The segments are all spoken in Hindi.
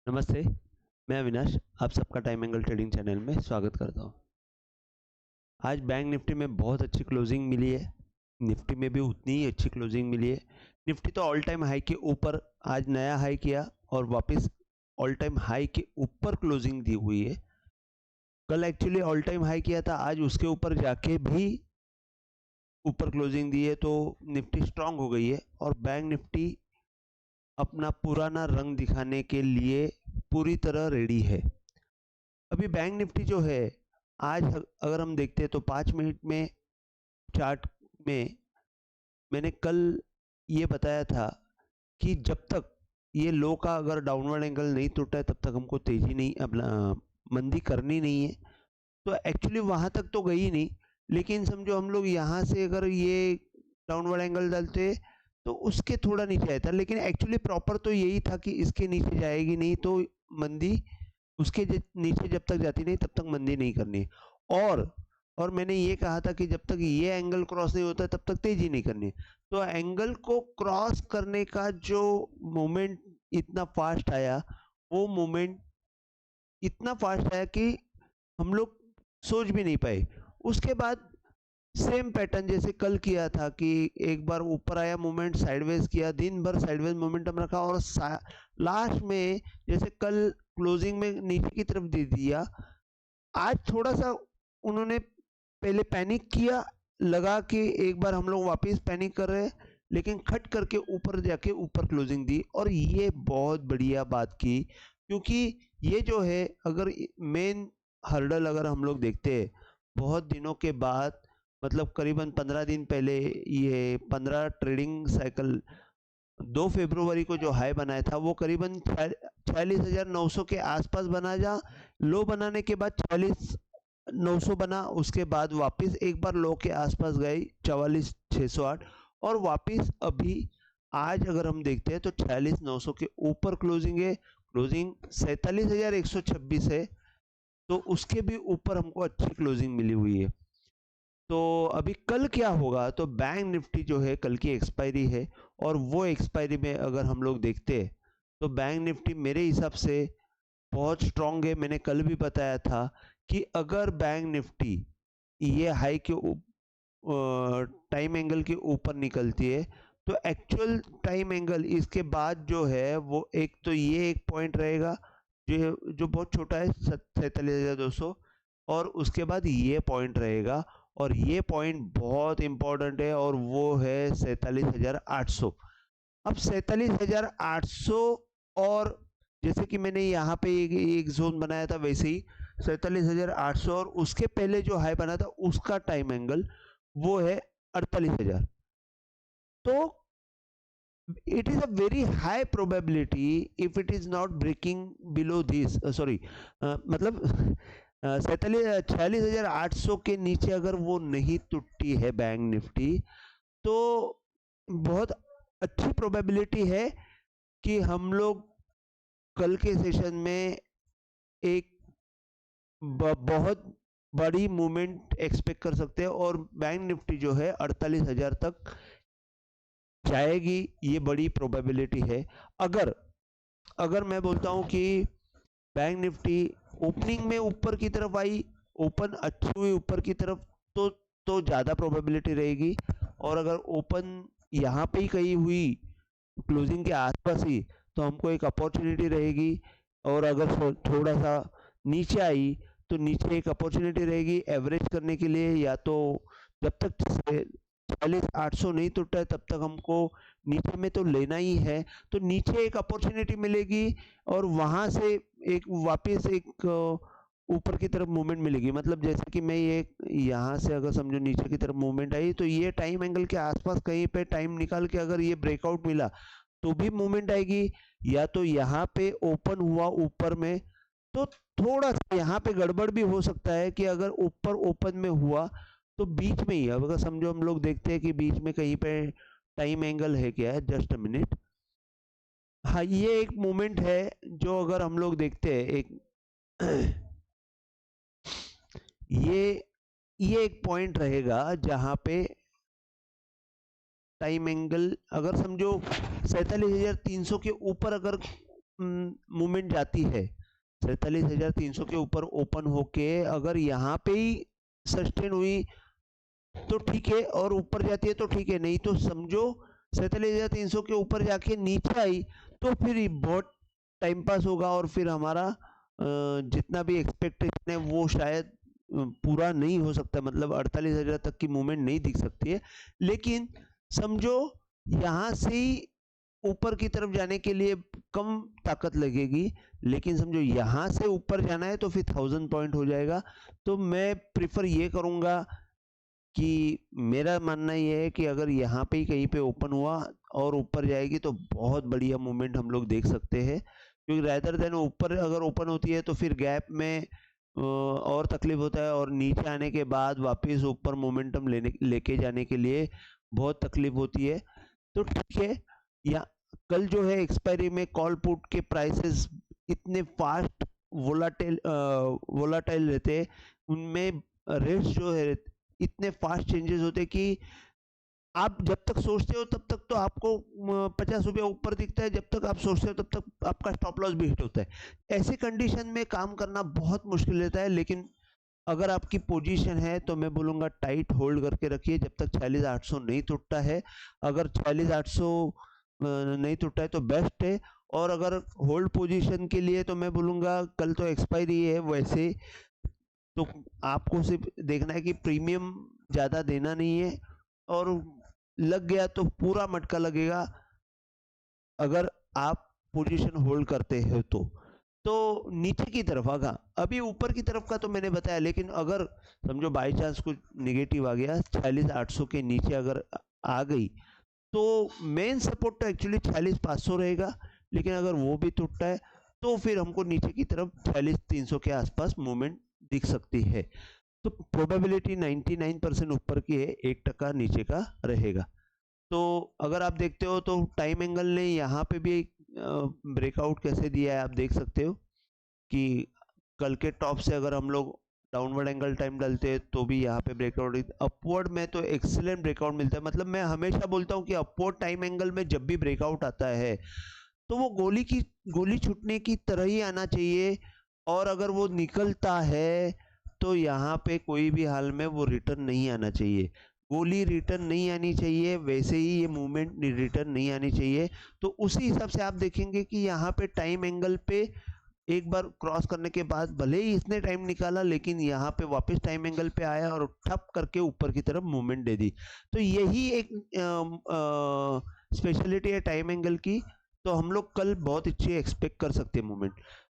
नमस्ते, मैं अविनाश, आप सबका टाइम एंगल ट्रेडिंग चैनल में स्वागत करता हूँ। आज बैंक निफ्टी में बहुत अच्छी क्लोजिंग मिली है, निफ्टी में भी उतनी ही अच्छी क्लोजिंग मिली है। निफ्टी तो ऑल टाइम हाई के ऊपर आज नया हाई किया और वापस ऑल टाइम हाई के ऊपर क्लोजिंग दी हुई है। कल एक्चुअली ऑल टाइम हाई किया था, आज उसके ऊपर जाके भी ऊपर क्लोजिंग दी है, तो निफ्टी स्ट्रांग हो गई है और बैंक निफ्टी अपना पुराना रंग दिखाने के लिए पूरी तरह रेडी है। अभी बैंक निफ्टी जो है आज अगर हम देखते हैं तो 5 मिनट में चार्ट में मैंने कल ये बताया था कि जब तक ये लो का अगर डाउनवर्ड एंगल नहीं टूटा है तब तक हमको तेजी नहीं अपना मंदी करनी नहीं है। तो एक्चुअली वहां तक तो गई नहीं, लेकिन समझो हम लोग यहाँ से अगर ये डाउनवर्ड एंगल डालते तो उसके थोड़ा नीचे आया था, लेकिन एक्चुअली प्रॉपर तो यही था कि इसके नीचे जाएगी नहीं तो मंदी, उसके नीचे जब तक जाती नहीं तब तक मंदी नहीं करनी। और मैंने ये कहा था कि जब तक ये एंगल क्रॉस नहीं होता तब तक तेजी नहीं करनी। तो एंगल को क्रॉस करने का जो मोमेंट इतना फास्ट आया, वो मोमेंट इतना फास्ट आया कि हम लोग सोच भी नहीं पाए। उसके बाद सेम पैटर्न जैसे कल किया था कि एक बार ऊपर आया मूवमेंट, साइडवेज किया, दिन भर साइडवेज मोमेंटम रखा और लास्ट में जैसे कल क्लोजिंग में नीचे की तरफ दे दिया। आज थोड़ा सा उन्होंने पहले पैनिक किया, लगा कि एक बार हम लोग वापस पैनिक कर रहे हैं, लेकिन खट करके ऊपर जाके ऊपर क्लोजिंग दी और ये बहुत बढ़िया बात की, क्योंकि ये जो है अगर मेन हर्डल अगर हम लोग देखते हैं बहुत दिनों के बाद, मतलब करीबन 15 दिन पहले, ये 15 ट्रेडिंग साइकिल 2 फरवरी को जो हाई बनाया था वो करीबन 46,900 के आसपास बना, जा लो बनाने के बाद 46,900 बना, उसके बाद वापस एक बार लो के आसपास गए 44,608 और वापस अभी आज अगर हम देखते हैं तो 46,900 के ऊपर क्लोजिंग है। क्लोजिंग 47,126 है, तो उसके भी ऊपर हमको अच्छी क्लोजिंग मिली हुई है। तो अभी कल क्या होगा, तो बैंक निफ्टी जो है कल की एक्सपायरी है और वो एक्सपायरी में अगर हम लोग देखते हैं तो बैंक निफ्टी मेरे हिसाब से बहुत स्ट्रांग है। मैंने कल भी बताया था कि अगर बैंक निफ्टी ये हाई के टाइम एंगल के ऊपर निकलती है तो एक्चुअल टाइम एंगल इसके बाद जो है वो एक तो ये एक पॉइंट रहेगा जो बहुत छोटा है 47,200, और उसके बाद ये पॉइंट रहेगा और ये पॉइंट बहुत इंपॉर्टेंट है और वो है 47,800। अब 47,800 और जैसे कि मैंने यहाँ पे एक जोन बनाया था वैसे ही 47,800 और उसके पहले जो हाई बना था उसका टाइम एंगल वो है 48,000। तो it is a very high probability if it is not breaking below this sorry मतलब 46,800 के नीचे अगर वो नहीं टूटती है बैंक निफ्टी, तो बहुत अच्छी प्रोबेबिलिटी है कि हम लोग कल के सेशन में एक बहुत बड़ी मूवमेंट एक्सपेक्ट कर सकते हैं और बैंक निफ्टी जो है 48,000 तक जाएगी, ये बड़ी प्रोबेबिलिटी है। अगर अगर मैं बोलता हूं कि बैंक निफ्टी ओपनिंग में ऊपर की तरफ आई, ओपन अच्छी हुई ऊपर की तरफ, तो ज़्यादा प्रोबेबिलिटी रहेगी। और अगर ओपन यहाँ पे ही कहीं हुई क्लोजिंग के आसपास ही तो हमको एक अपॉर्चुनिटी रहेगी। और अगर थोड़ा सा नीचे आई तो नीचे एक अपॉर्चुनिटी रहेगी एवरेज करने के लिए, या तो जब तक 46,800 नहीं टूटा है तब तक हमको नीचे में तो लेना ही है, तो नीचे एक अपॉर्चुनिटी मिलेगी और वहां से एक वापस एक ऊपर की तरफ मूवमेंट मिलेगी। मतलब जैसे कि मैं ये यहाँ से अगर समझो नीचे की तरफ मूवमेंट आई तो ये टाइम एंगल के आसपास कहीं पे टाइम निकाल के अगर ये ब्रेकआउट मिला तो भी मूवमेंट आएगी, या तो यहाँ पे ओपन हुआ ऊपर में तो थोड़ा सा यहाँ पे गड़बड़ भी हो सकता है कि अगर ऊपर ओपन में हुआ तो बीच में ही, अब अगर समझो हम लोग देखते हैं कि बीच में कहीं पे टाइम एंगल है, क्या है, जस्ट अ मिनट, हाँ ये एक मोमेंट है जो अगर हम लोग देखते हैं एक ये एक पॉइंट रहेगा जहां पे टाइम एंगल अगर समझो 47,300 के ऊपर अगर मूवमेंट जाती है 47,300 के ऊपर ओपन होके अगर यहाँ पे ही सस्टेन हुई तो ठीक है, और ऊपर जाती है तो ठीक है, नहीं तो समझो 47,300 के ऊपर जाके नीचे आई तो फिर बहुत टाइम पास होगा और फिर हमारा जितना भी एक्सपेक्टेशन है वो शायद पूरा नहीं हो सकता, मतलब 48,000 तक की मूवमेंट नहीं दिख सकती है। लेकिन समझो यहाँ से ही ऊपर की तरफ जाने के लिए कम ताकत लगेगी, लेकिन समझो यहाँ से ऊपर जाना है तो फिर 1000 पॉइंट हो जाएगा। तो मैं प्रिफर ये करूँगा कि मेरा मानना ये है कि अगर यहाँ पे ही कहीं पे ओपन हुआ और ऊपर जाएगी तो बहुत बढ़िया मूवमेंट हम लोग देख सकते हैं, क्योंकि रैदर देन ऊपर अगर ओपन होती है तो फिर गैप में और तकलीफ होता है, और नीचे आने के बाद वापस ऊपर मोमेंटम लेके जाने के लिए बहुत तकलीफ होती है। तो ठीक है, या कल जो है एक्सपायरी में कॉल पुट के प्राइसेस इतने फास्ट वोलाटाइल रहते हैं, उनमें रेट्स जो है इतने फास्ट चेंजेस होते कि आप जब तक सोचते हो तब तक तो आपको 50 रुपया ऊपर दिखता है, जब तक आप सोचते हो तब तक आपका स्टॉप लॉस भी हिट होता है। ऐसे कंडीशन में काम करना बहुत मुश्किल रहता है, लेकिन अगर आपकी पोजीशन है तो मैं बोलूँगा टाइट होल्ड करके रखिए जब तक 46,800 नहीं टूटता है। अगर 46,800 नहीं टूटा है तो बेस्ट है, और अगर होल्ड पोजीशन के लिए तो मैं बोलूँगा कल तो एक्सपायरी है, वैसे तो आपको सिर्फ देखना है कि प्रीमियम ज़्यादा देना नहीं है, और लग गया तो पूरा मटका लगेगा अगर आप पोजीशन होल्ड करते हो तो नीचे की तरफ आगा, अभी ऊपर की तरफ का तो मैंने बताया, लेकिन अगर समझो बाई चांस कुछ निगेटिव आ गया 46,800 के नीचे अगर आ गई तो मेन सपोर्ट तो एक्चुअली 46,500 रहेगा, लेकिन अगर वो भी टूटता है तो फिर हमको नीचे की तरफ 46,300 के आसपास मूवमेंट दिख सकती है। तो प्रोबेबिलिटी 99% ऊपर की है, 1% नीचे का रहेगा। तो अगर आप देखते हो तो टाइम एंगल ने यहाँ पे भी एक ब्रेकआउट कैसे दिया है आप देख सकते हो कि कल के टॉप से अगर हम लोग डाउनवर्ड एंगल टाइम डालते हैं तो भी यहाँ पे ब्रेकआउट, अपवर्ड में तो एक्सीलेंट ब्रेकआउट मिलता है। मतलब मैं हमेशा बोलता हूँ कि अपवर्ड टाइम एंगल में जब भी ब्रेकआउट आता है तो वो गोली छूटने की तरह ही आना चाहिए, और अगर वो निकलता है तो यहाँ पे कोई भी हाल में वो रिटर्न नहीं आना चाहिए, गोली रिटर्न नहीं आनी चाहिए, वैसे ही ये मूवमेंट रिटर्न नहीं आनी चाहिए। तो उसी हिसाब से आप देखेंगे कि यहाँ पे टाइम एंगल पे एक बार क्रॉस करने के बाद भले ही इसने टाइम निकाला, लेकिन यहाँ पे वापस टाइम एंगल पे आया और ठप करके ऊपर की तरफ मूवमेंट दे दी। तो यही एक स्पेशलिटी है टाइम एंगल की। तो हम लोग कल बहुत अच्छी एक्सपेक्ट कर सकते हैं मूवमेंट।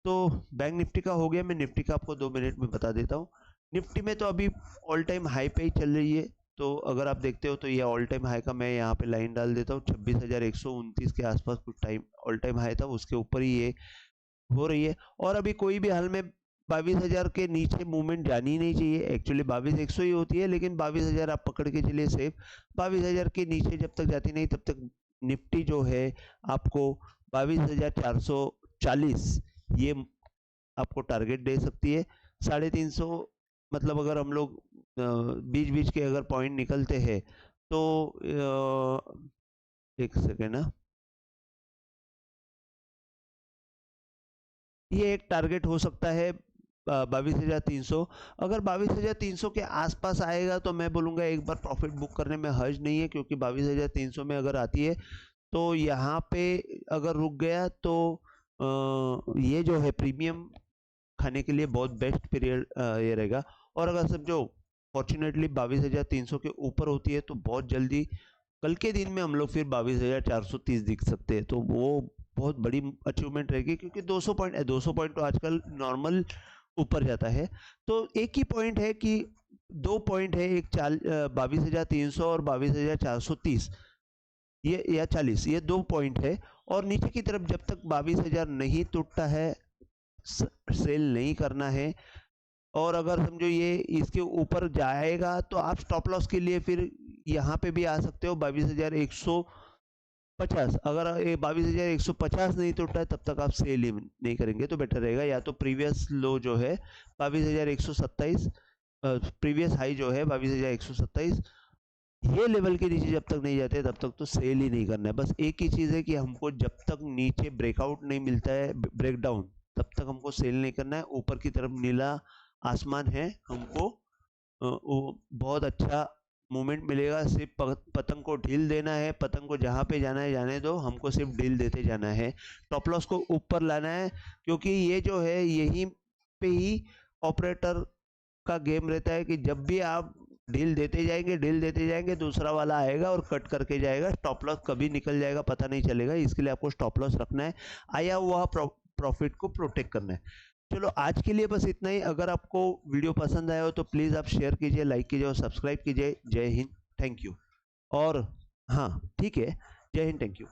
तो बैंक निफ्टी का हो गया, मैं निफ्टी का आपको 2 मिनट में बता देता हूँ। निफ्टी में तो अभी ऑल टाइम हाई पे ही चल रही है, तो अगर आप देखते हो तो ये ऑल टाइम हाई का मैं यहाँ पे लाइन डाल देता हूँ, 26,129 के आसपास कुछ टाइम ऑल टाइम हाई था, उसके ऊपर ही ये हो रही है। और अभी कोई भी हाल में 22,000 के नीचे मूवमेंट जानी नहीं चाहिए, एक्चुअली 22,100 ही होती है, लेकिन 22,000 आप पकड़ के चलिए सेफ। 22,000 के नीचे जब तक जाती नहीं तब तक निफ्टी जो है आपको 22,440 ये आपको टारगेट दे सकती है। 350, मतलब अगर हम लोग बीच बीच के अगर पॉइंट निकलते हैं तो एक सेकेंड ना, ये एक टारगेट हो सकता है 22,300। अगर 22,300 के आसपास आएगा तो मैं बोलूँगा एक बार प्रॉफिट बुक करने में हर्ज नहीं है, क्योंकि 22,300 में अगर आती है तो यहाँ पे अगर रुक गया तो ये जो है प्रीमियम खाने के लिए बहुत बेस्ट पीरियड ये रहेगा। और अगर समझो फॉर्चुनेटली 22,300 के ऊपर होती है तो बहुत जल्दी कल के दिन में हम लोग फिर 22,430 दिख सकते हैं, तो वो बहुत बड़ी अचीवमेंट रहेगी, क्योंकि 200 पॉइंट तो आजकल नॉर्मल ऊपर जाता है। तो एक ही पॉइंट है कि 2 पॉइंट है, एक 22,300 और 22,430 ये या 40, ये 2 पॉइंट है। और नीचे की तरफ जब तक 22,000 नहीं टूटता है सेल नहीं करना है, और अगर समझो ये इसके ऊपर जाएगा तो आप स्टॉप लॉस के लिए फिर यहाँ पे भी आ सकते हो 22,150। अगर ये 22,150 नहीं टूटता है तब तक आप सेल ही नहीं करेंगे तो बेटर रहेगा, या तो प्रीवियस लो जो है 22,127, प्रीवियस हाई जो है 22,127, ये लेवल के नीचे जब तक नहीं जाते तब तक तो सेल ही नहीं करना है। बस एक ही चीज़ है कि हमको जब तक नीचे ब्रेकआउट नहीं मिलता है, ब्रेकडाउन, तब तक हमको सेल नहीं करना है। ऊपर की तरफ नीला आसमान है, हमको बहुत अच्छा मूवमेंट मिलेगा। सिर्फ पतंग को ढील देना है, पतंग को जहाँ पे जाना है जाने दो, हमको सिर्फ ढील देते जाना है। टॉप लॉस को ऊपर लाना है, क्योंकि ये जो है यहीं पे ही ऑपरेटर का गेम रहता है कि जब भी आप ढील देते जाएंगे दूसरा वाला आएगा और कट करके जाएगा। स्टॉप लॉस कभी निकल जाएगा पता नहीं चलेगा, इसके लिए आपको स्टॉप लॉस रखना है, आया हुआ प्रॉफिट को प्रोटेक्ट करना है। चलो आज के लिए बस इतना ही। अगर आपको वीडियो पसंद आया हो तो प्लीज़ आप शेयर कीजिए, लाइक कीजिए और सब्सक्राइब कीजिए। जय हिंद, थैंक यू। और हाँ ठीक है, जय हिंद, थैंक यू।